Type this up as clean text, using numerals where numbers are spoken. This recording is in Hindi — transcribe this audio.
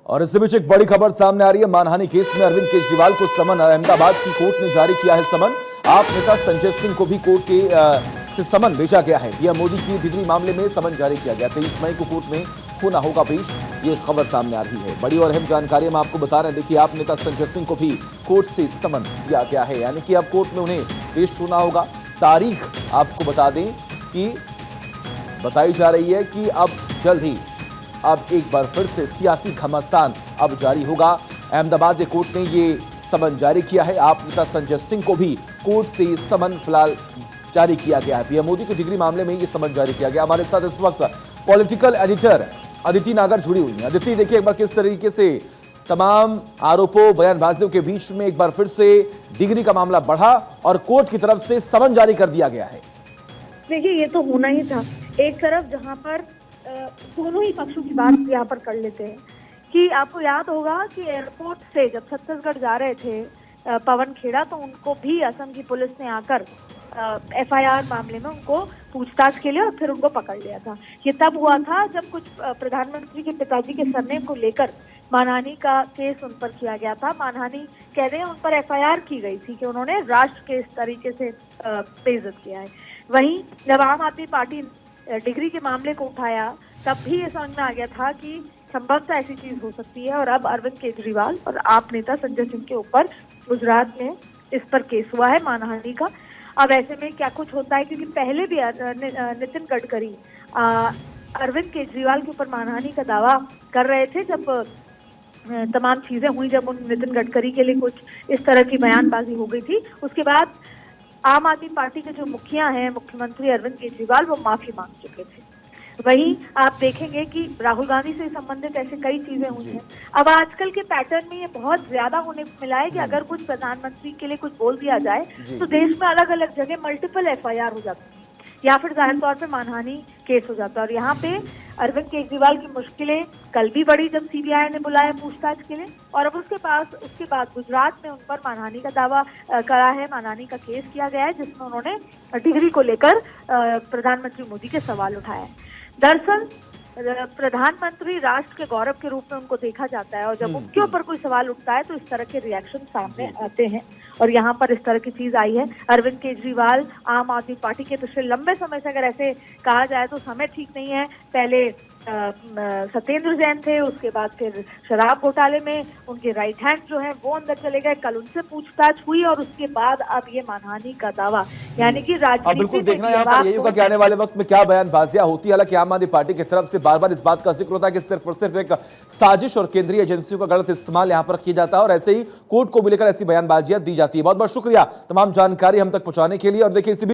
और इससे बीच एक बड़ी खबर सामने आ रही है। मानहानि केस में अरविंद केजरीवाल को समन अहमदाबाद की कोर्ट ने जारी किया है। समन आप नेता संजय सिंह को भी कोर्ट के से समन भेजा गया है। पीएम मोदी की डिग्री मामले में समन जारी किया गया। 23 मई को कोर्ट में होना होगा पेश। ये खबर सामने आ रही है। बड़ी और अहम जानकारी हम आपको बता रहे हैं। देखिए, आप नेता संजय सिंह को भी कोर्ट से समन दिया गया है, यानी कि अब कोर्ट में उन्हें पेश होना होगा। तारीख आपको बता दें कि बताई जा रही है कि अब जल्द ही अब एक बार फिर से सियासी घमासान अब जारी होगा। अहमदाबाद कोर्ट ने ये समन जारी किया है। आप नेता संजय सिंह को भी कोर्ट से समन फिलहाल जारी किया गया है। पीएम मोदी की डिग्री मामले में ये समन जारी किया गया। हमारे साथ इस वक्त पॉलिटिकल एडिटर अदिति नागर जुड़ी हुई है। अदिति, देखिए एक बार किस तरीके से तमाम आरोपों बयानबाजियों के बीच में एक बार फिर से डिग्री का मामला बढ़ा और कोर्ट की तरफ से समन जारी कर दिया गया है। देखिए, ये तो होना ही था। एक तरफ जहां पर दोनों ही पक्षों की बात यहाँ पर कर लेते हैं कि आपको याद होगा कि एयरपोर्ट से जब छत्तीसगढ़ जा रहे थे पवन खेड़ा, तो उनको भी असम की पुलिस ने आकर एफआईआर मामले में उनको पूछताछ के लिए और फिर उनको पकड़ लिया था। ये तब हुआ था जब कुछ प्रधानमंत्री के पिताजी के सरनेम को लेकर मानहानि का केस उन पर किया गया था। मानहानि कह रहे हैं उन पर एफआईआर की गई थी कि उन्होंने राष्ट्र के इस तरीके से बेइज्जत किया है। वहीं जब आम आदमी पार्टी डिग्री के मामले को उठाया, तब भी ये समझ में आ गया था कि संभवतः ऐसी चीज हो सकती है। और अब अरविंद केजरीवाल और आप नेता संजय सिंह के ऊपर गुजरात में इस पर केस हुआ है मानहानि का। अब ऐसे में क्या कुछ होता है, क्योंकि पहले भी नितिन गडकरी अरविंद केजरीवाल के ऊपर मानहानि का दावा कर रहे थे। जब तमाम चीजें हुई, जब उन नितिन गडकरी के लिए कुछ इस तरह की बयानबाजी हो गई थी, उसके बाद आम आदमी पार्टी के जो मुखिया हैं, मुख्यमंत्री अरविंद केजरीवाल, वो माफी मांग चुके थे। वहीं आप देखेंगे कि राहुल गांधी से संबंधित ऐसे कई चीजें हुई हैं। अब आजकल के पैटर्न में ये बहुत ज्यादा होने को मिला है कि अगर कुछ प्रधानमंत्री के लिए कुछ बोल दिया जाए तो देश में अलग अलग जगह मल्टीपल एफआईआर हो जाती है या फिर जाहिर तौर पे मानहानि केस हो जाता है। और यहाँ पे अरविंद केजरीवाल की मुश्किलें कल भी बढ़ी जब सीबीआई ने बुलाया पूछताछ के लिए, और अब उसके बाद गुजरात में उन पर मानहानि का दावा करा है, मानहानि का केस किया गया है, जिसमें उन्होंने डिग्री को लेकर प्रधानमंत्री मोदी के सवाल उठाया है। दरअसल प्रधानमंत्री राष्ट्र के गौरव के रूप में उनको देखा जाता है, और जब उनके ऊपर कोई सवाल उठता है तो इस तरह के रिएक्शन सामने आते हैं। और यहाँ पर इस तरह की चीज आई है। अरविंद केजरीवाल आम आदमी पार्टी के पिछले लंबे समय से, अगर ऐसे कहा जाए तो समय ठीक नहीं है, पहले सत्येंद्र जैन थे, उसके बाद फिर शराब घोटाले में उनके राइट हैंड जो है वो अंदर चले गए। कल उनसे पूछताछ हुई और उसके बाद अब ये मानहानि का दावा, यानी कि राजनीति बिल्कुल देखना यहाँ पर यही होगा कि आने वाले वक्त में क्या बयानबाजियां होती है। हालांकि आम आदमी पार्टी की तरफ से बार बार इस बात का जिक्र होता है कि सिर्फ और सिर्फ एक साजिश और केंद्रीय एजेंसियों का गलत इस्तेमाल यहाँ पर किया जाता है, और ऐसे ही कोर्ट को भी लेकर ऐसी बयानबाजियां दी जाती है। बहुत बहुत शुक्रिया तमाम जानकारी हम तक पहुंचाने के लिए। और देखिए